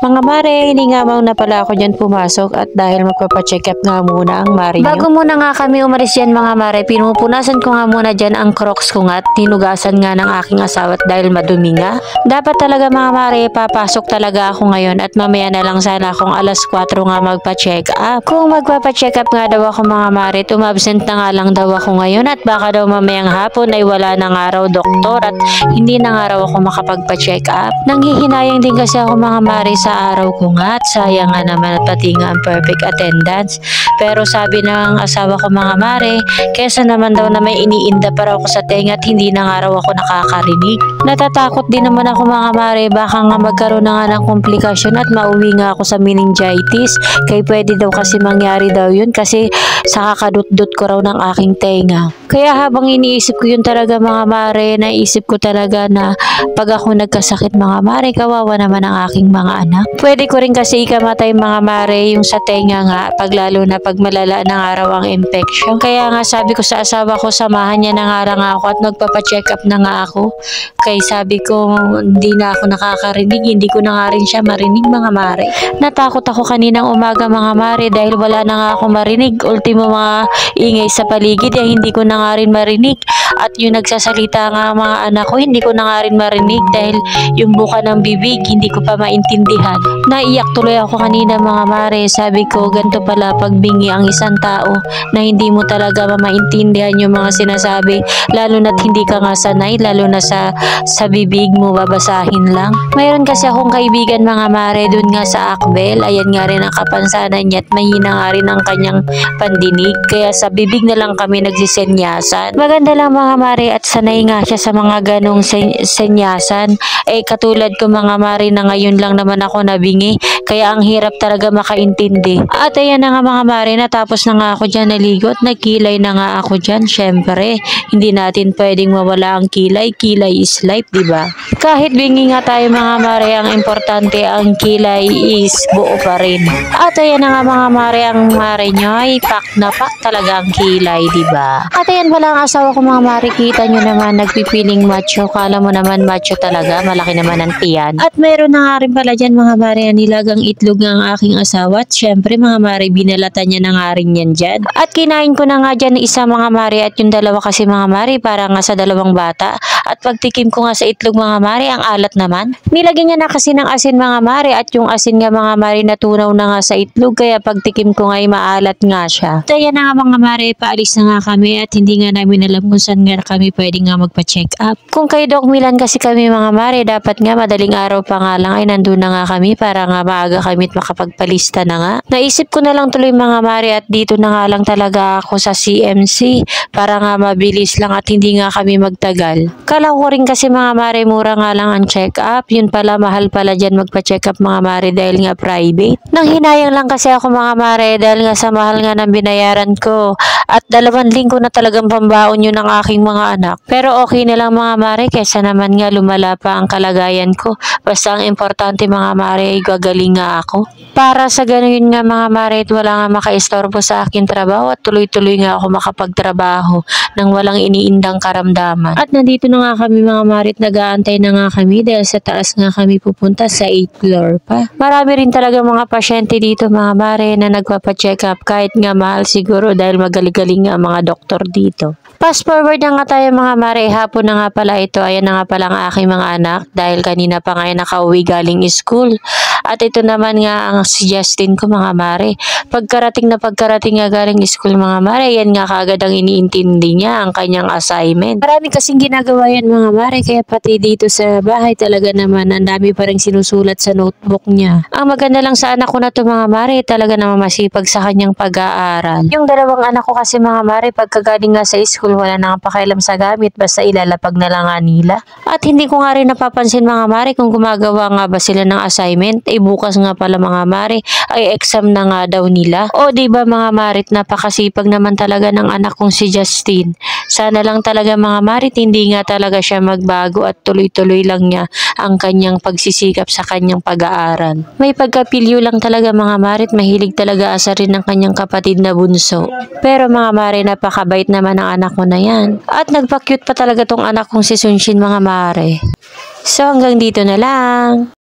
Mga mare, hindi nga na pala ako dyan pumasok at dahil magpapacheck up nga muna ang mare nyo. Bago muna nga kami umalis dyan mga mare, pinupunasan ko nga muna dyan ang crocs ko nga at tinugasan nga ng aking asawa at dahil madumi nga. Dapat talaga mga mare, papasok talaga ako ngayon at mamaya na lang sana akong alas 4 nga magpa-check up. Kung magpapacheck up nga daw ako mga mare, umabsent na nga lang daw ako ngayon at baka daw mamayang hapon ay wala na nga raw doktor at hindi na nga raw ako makapagpa-check up. Nanghihinayang din kasi ako mga mare sa araw ko nga at sayang nga naman at pati nga ang perfect attendance. Pero sabi ng asawa ko mga mare, kesa naman daw na may iniinda para ako sa tenga at hindi na nga raw ako nakakarinig. Natatakot din naman ako mga mare, baka nga magkaroon na nga ng komplikasyon at mauwi nga ako sa meningitis. Kaya pwede daw kasi mangyari daw yun kasi sa kakadut-dut ko raw ng aking tenga. Kaya habang iniisip ko yun talaga mga mare, naisip ko talaga na pag ako nagkasakit mga mare, kawawa naman ang aking mga anak. Pwede ko rin kasi ikamatay mga mare yung sa tenga nga, pag lalo na pag malala ng araw ang infection. Kaya nga sabi ko sa asawa ko, samahan niya na nga lang ako at magpapacheck up na nga ako. Kaya sabi ko, hindi na ako nakakarinig, hindi ko na nga rin siya marinig mga mare. Natakot ako kaninang umaga mga mare dahil wala na nga ako marinig. Ultimo mga ingay sa paligid ay hindi ko na nga rin marinig. At yung nagsasalita nga mga anak ko, hindi ko na nga rin marinig dahil yung buka ng bibig, hindi ko pa maintindihan. Naiyak tuloy ako kanina mga mare. Sabi ko, ganito pala pagbingi ang isang tao na hindi mo talaga maintindihan yung mga sinasabi. Lalo na't hindi ka nga sanay, lalo na sa bibig mo babasahin lang. Mayroon kasi akong kaibigan mga mare dun nga sa Akbel. Ayan nga rin ang kapansanan niya at mahina nga rin ang kanyang pandinig. Kaya sa bibig na lang kami nagsisenyasan. Maganda lang mga mare at sanay nga siya sa mga ganong senyasan. Katulad ko mga mare na ngayon lang naman ako nabingi. Kaya ang hirap talaga makaintindi. At ayan na nga mga mare, natapos na nga ako dyan naligo at nagkilay na nga ako dyan. Syempre, hindi natin pwedeng mawala ang kilay. Kilay is life, diba? Kahit bingi nga tayo mga mare, ang importante ang kilay is buo pa rin. At ayan na nga mga mare, ang mare nyo ay pak na pak talaga ang kilay, diba? At ayan pala ang asawa ko mga mare, kita nyo naman nagpipiling macho. Kala mo naman macho talaga, malaki naman ang tiyan. At meron na nga rin pala dyan mga mare, nilagang itlog ng aking asawa. At syempre mga mare, binalatan niya na nga rin yan dyan. At kinain ko na nga dyan isa mga mare at yung dalawa kasi mga mare, para nga sa dalawang bata. At pagtikim ko nga sa itlog mga mare, ang alat naman. Nilagyan niya na kasi ng asin mga mare at yung asin nga mga mare natunaw na nga sa itlog. Kaya pagtikim ko nga ay maalat nga siya. At ayan na nga mga mare, paalis na nga kami at hindi nga namin alam kung saan nga kami pwede nga magpa-check up. Kung kay Doc Milan kasi kami mga mare, dapat nga madaling araw pa nga lang ay nandun na nga kami para nga maaga kami at makapagpalista na nga. Naisip ko na lang tuloy mga mare at dito na nga lang talaga ako sa CMC para nga mabilis lang at hindi nga kami magtagal. Kala ko rin kasi mga mare, mura nga lang ang check up. Yun pala, mahal pala dyan magpa-check up mga mare dahil nga private. Nang hinayang lang kasi ako mga mare dahil nga sa mahal nga ng binayaran ko. At 2 linggo na talagang pambaon yun ng aking mga anak. Pero okay na lang mga mare, kesa naman nga lumala pa ang kalagayan ko. Basta ang importante mga mare, gagaling nga ako. Para sa ganun nga mga mare, wala nga makaistorbo sa akin trabaho at tuloy-tuloy nga ako makapagtrabaho nang walang iniindang karamdaman. At nandito na nga kami mga mare at nag-aantay na nga kami dahil sa taas nga kami pupunta sa 8th floor pa. Marami rin talaga mga pasyente dito mga mare na nagpapacheck up kahit nga mahal siguro dahil magaling nga mga doktor dito. Fast forward na nga tayo mga mare, hapon na nga pala ito. Ayan na nga pala ang aking mga anak dahil kanina pa nga nakauwi galing school. At ito naman nga ang si Justin ko mga mare. Pagkarating nga galing school mga mare, yan nga kaagad ang iniintindi niya ang kanyang assignment. Marami kasing ginagawa yan mga mare, kaya pati dito sa bahay talaga naman ang dami pa rin sinusulat sa notebook niya. Ang maganda lang sa anak ko na to mga mare, talaga naman masipag sa kanyang pag-aaral. Yung dalawang anak ko kasi mga mare, pagkagaling nga sa school, wala na nga pakialam sa gamit, basta ilalapag na lang nga nila. At hindi ko nga rin napapansin mga mare kung gumagawa nga ba sila ng assignment. Bukas nga pala mga mare ay exam na nga daw nila. O diba mga mare, napakasipag naman talaga ng anak kong si Justin. Sana lang talaga mga mare, hindi nga talaga siya magbago at tuloy-tuloy lang niya ang kanyang pagsisikap sa kanyang pag-aaral. May pagkapilyo lang talaga mga mare, mahilig talaga asarin ng kanyang kapatid na bunso. Pero mga mare, napakabait naman ang anak ko na yan. At nagpa-cute pa talaga tong anak kong si Sunshin mga mare. So hanggang dito na lang.